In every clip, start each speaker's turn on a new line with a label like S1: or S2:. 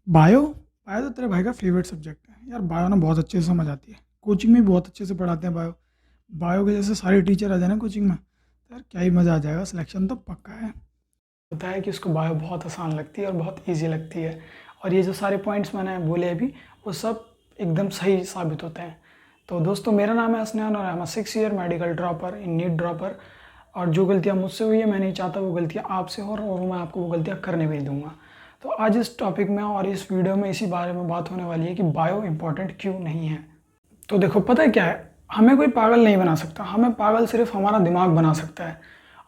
S1: Bio bio तो तेरे भाई का फेवरेट सब्जेक्ट है यार। बायो ना बहुत अच्छे से समझ आती है, कोचिंग में भी बहुत अच्छे से पढ़ाते हैं बायो। बायो के जैसे सारे टीचर आ जाए ना कोचिंग में तो यार क्या ही मज़ा आ जाएगा, सिलेक्शन तो पक्का है। पता है कि उसको बायो बहुत आसान लगती है और बहुत इजी लगती है, और ये जो सारे पॉइंट्स मैंने बोले अभी वो सब एकदम सही साबित होते हैं। तो दोस्तों, मेरा नाम है असनान और I am 6 year medical dropper in NEET dropper. और जो गलतियाँ मुझसे हुई है मैं नहीं चाहता वो गलतियाँ आपसे हो, और मैं आपको वो गलतियाँ करने भी नहीं दूंगा। तो आज इस टॉपिक में और इस वीडियो में इसी बारे में बात होने वाली है कि बायो इम्पोर्टेंट क्यों नहीं है। तो देखो, पता है क्या है, हमें कोई पागल नहीं बना सकता, हमें पागल सिर्फ हमारा दिमाग बना सकता है,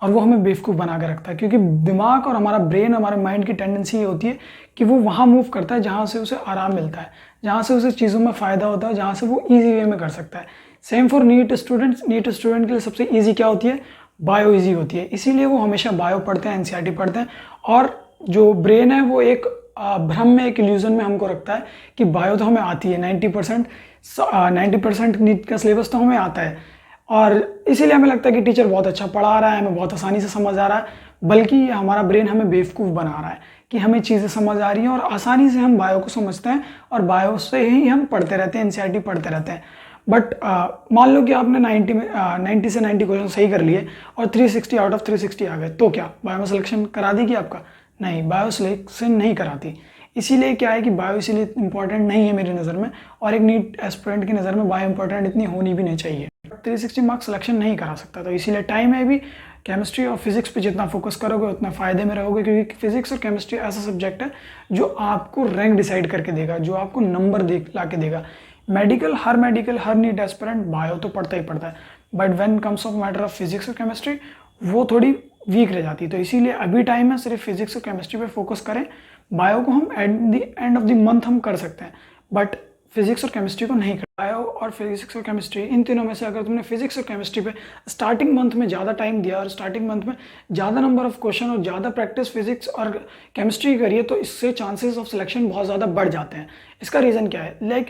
S1: और वो हमें बेवकूफ़ बना के रखता है। क्योंकि दिमाग और हमारा ब्रेन, हमारे माइंड की टेंडेंसी ये होती है कि वो वहाँ मूव करता है जहाँ से उसे आराम मिलता है, जहाँ से उसे चीज़ों में फ़ायदा होता है, जहाँ से वो ईजी वे में कर सकता है। Same for NEET students. NEET student के लिए सबसे ईजी क्या होती है? बायो ईजी होती है, इसीलिए वो हमेशा बायो पढ़ते हैं, एनसीईआरटी पढ़ते हैं। और जो ब्रेन है वो एक भ्रम में, एक इल्यूजन में हमको रखता है कि बायो तो हमें आती है, 90% नीट का सिलेबस तो हमें आता है, और इसीलिए हमें लगता है कि टीचर बहुत अच्छा पढ़ा रहा है, हमें बहुत आसानी से समझ आ रहा है। बल्कि हमारा ब्रेन हमें बेवकूफ़ बना रहा है कि हमें चीज़ें समझ आ रही हैं और आसानी से हम बायो को समझते हैं, और बायो से ही हम पढ़ते रहते हैं, एनसीईआरटी पढ़ते रहते हैं। बट मान लो कि आपने 90 से 90 क्वेश्चन सही कर लिए और 360 आउट ऑफ 360 आ गए, तो क्या बायो में सिलेक्शन करा देगी आपका? नहीं, बायो सिलेक्शन नहीं कराती। इसीलिए क्या है कि बायो इसीलिए इंपॉर्टेंट नहीं है मेरी नज़र में, और एक नीट एस्पिरेंट की नज़र में बायो इंपॉर्टेंट इतनी होनी भी नहीं चाहिए। 360 मार्क्स सिलेक्शन नहीं करा सकता, तो इसीलिए टाइम है भी। केमिस्ट्री और फिजिक्स पे जितना फोकस करोगे उतना फ़ायदे में रहोगे, क्योंकि फिजिक्स और केमिस्ट्री ऐसा सब्जेक्ट है जो आपको रैंक डिसाइड करके देगा, जो आपको नंबर ला के देगा। मेडिकल हर नीट एस्पिरेंट बायो तो पढ़ता ही पढ़ता है, but when comes of matter of physics और केमिस्ट्री वो थोड़ी वीक रह जाती है। तो इसीलिए अभी टाइम है, सिर्फ फिजिक्स और केमिस्ट्री पे फोकस करें। बायो को हम at the end of the month हम कर सकते हैं, बट फिजिक्स और केमिस्ट्री को नहीं कर। बायो और फिजिक्स और केमिस्ट्री, इन तीनों में से अगर तुमने फिजिक्स और केमिस्ट्री पे स्टार्टिंग मंथ में ज़्यादा टाइम दिया और स्टार्टिंग मंथ में ज़्यादा नंबर ऑफ क्वेश्चन और ज़्यादा प्रैक्टिस फिजिक्स और केमिस्ट्री करिए, तो इससे चांसेस ऑफ सिलेक्शन बहुत ज़्यादा बढ़ जाते हैं। इसका रीज़न क्या है?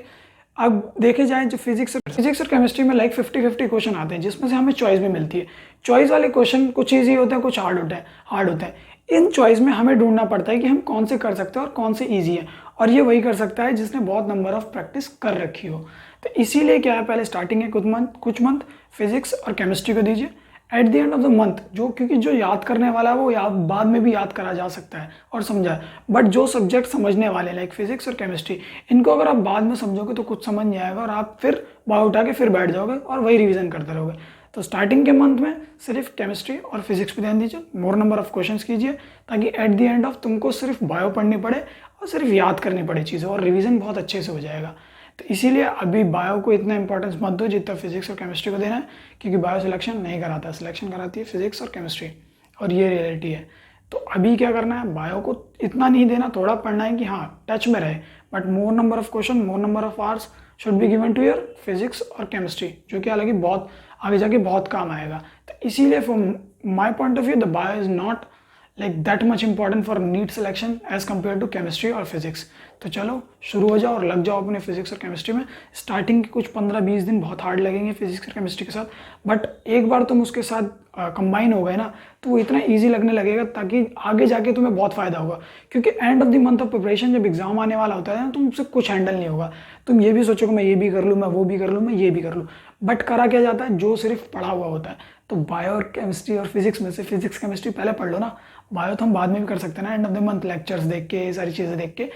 S1: अब देखे जाए, जो फिजिक्स और केमिस्ट्री में 50-50 क्वेश्चन आते हैं, जिसमें से हमें चॉइस भी मिलती है। चॉइस वाले क्वेश्चन कुछ ईजी होते हैं, कुछ हार्ड होते हैं। इन चॉइस में हमें ढूंढना पड़ता है कि हम कौन से कर सकते हैं और कौन से ईजी है, और ये वही कर सकता है जिसने बहुत नंबर ऑफ प्रैक्टिस कर रखी हो। तो इसीलिए क्या है, पहले स्टार्टिंग है कुछ मंथ फिजिक्स और केमिस्ट्री को दीजिए। At the end of the month, क्योंकि जो याद करने वाला है वो बाद में भी याद करा जा सकता है और समझा है, बट जो सब्जेक्ट समझने वाले लाइक फिजिक्स और केमिस्ट्री, इनको अगर आप बाद में समझोगे तो कुछ समझ नहीं आएगा, और आप फिर बाहर उठा के फिर बैठ जाओगे और वही रिवीजन करते रहोगे। तो स्टार्टिंग के मंथ में सिर्फ केमिस्ट्री और फिजिक्स पे ध्यान दीजिए, मोर नंबर ऑफ क्वेश्चंस कीजिए, ताकि एट द एंड ऑफ तुमको सिर्फ बायो पढ़नी पड़े और सिर्फ याद करनी पड़े चीज़ें, और रिवीजन बहुत अच्छे से हो जाएगा। तो इसीलिए अभी बायो को इतना इंपॉर्टेंस मत दो जितना फिजिक्स और केमिस्ट्री को देना है, क्योंकि बायो सिलेक्शन नहीं कराता, सिलेक्शन कराती है फिजिक्स और केमिस्ट्री, और ये रियलिटी है। तो अभी क्या करना है, बायो को इतना नहीं देना, थोड़ा पढ़ना है कि हाँ टच में रहे, but more number of question, more number of hours should be given to your physics और केमिस्ट्री, जो कि हालांकि बहुत आगे जाके बहुत काम आएगा। तो इसीलिए from my point of view the bio is not like that much important for NEET selection as compare to chemistry और फिजिक्स। तो चलो शुरू हो जाओ और लग जाओ अपने फिजिक्स और केमिस्ट्री में। स्टार्टिंग के कुछ 15-20 दिन बहुत हार्ड लगेंगे फिजिक्स और केमिस्ट्री के साथ, बट एक बार तुम उसके साथ कंबाइन हो गए ना, तो वो इतना ईजी लगने लगेगा, ताकि आगे जाके तुम्हें बहुत फ़ायदा होगा। क्योंकि end of the month of preparation जब एग्जाम आने वाला होता है ना, तुमसे कुछ हैंडल नहीं होगा। तुम ये भी सोचोगे मैं ये भी कर लूँ, मैं वो भी कर लूँ, मैं ये भी कर लूँ, बट करा क्या जाता है, जो सिर्फ पढ़ा हुआ होता है। तो बायो और केमिस्ट्री और फिजिक्स में से फिजिक्स केमिस्ट्री पहले पढ़ लो ना, बायो तो हम बाद में भी कर सकते हैं ना, end of the month lectures देख के, ये सारी चीज़ें देख के।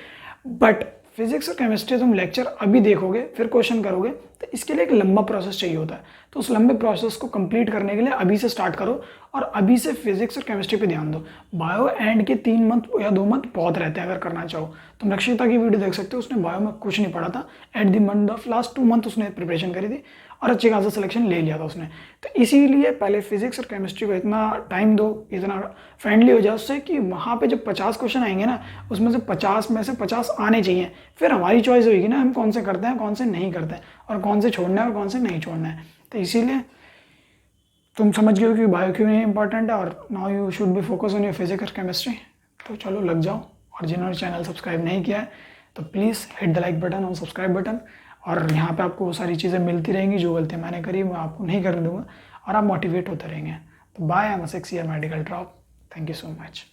S1: बट फिजिक्स और केमिस्ट्री तुम लेक्चर अभी देखोगे फिर क्वेश्चन करोगे, तो इसके लिए एक लंबा प्रोसेस चाहिए होता है। तो उस लंबे प्रोसेस को कंप्लीट करने के लिए अभी से स्टार्ट करो, और अभी से फिजिक्स और केमिस्ट्री पे ध्यान दो। बायो एंड के 3 मंथ या 2 मंथ बहुत रहते हैं अगर करना चाहो। तुम रक्षिता की वीडियो देख सकते हो, उसने बायो में कुछ नहीं पढ़ा था, at the month of last 2 month उसने प्रिपरेशन करी थी और अच्छे खासा सिलेक्शन ले लिया था उसने। तो इसीलिए पहले फिजिक्स और केमिस्ट्री को इतना टाइम दो, इतना फ्रेंडली हो जाओ उससे, कि वहाँ पे जब 50 क्वेश्चन आएंगे ना, उसमें से 50 में से 50 आने चाहिए। फिर हमारी चॉइस होगी ना, हम कौन से करते हैं, कौन से नहीं करते हैं, और कौन से छोड़ना है और कौन से नहीं छोड़ना है। तो इसीलिए तुम समझ गए हो कि बायो क्यों नहीं इंपॉर्टेंट है, और now you should be focus on your physics और केमिस्ट्री। तो चलो लग जाओ, और जिन्होंने चैनल सब्सक्राइब नहीं किया है तो please hit the like button और सब्सक्राइब बटन, और यहाँ पे आपको वो सारी चीज़ें मिलती रहेंगी। जो गलतियाँ मैंने करी मैं आपको नहीं करने दूंगा, और आप मोटिवेट होते रहेंगे। तो bye, I am 6 year medical drop. Thank you so much.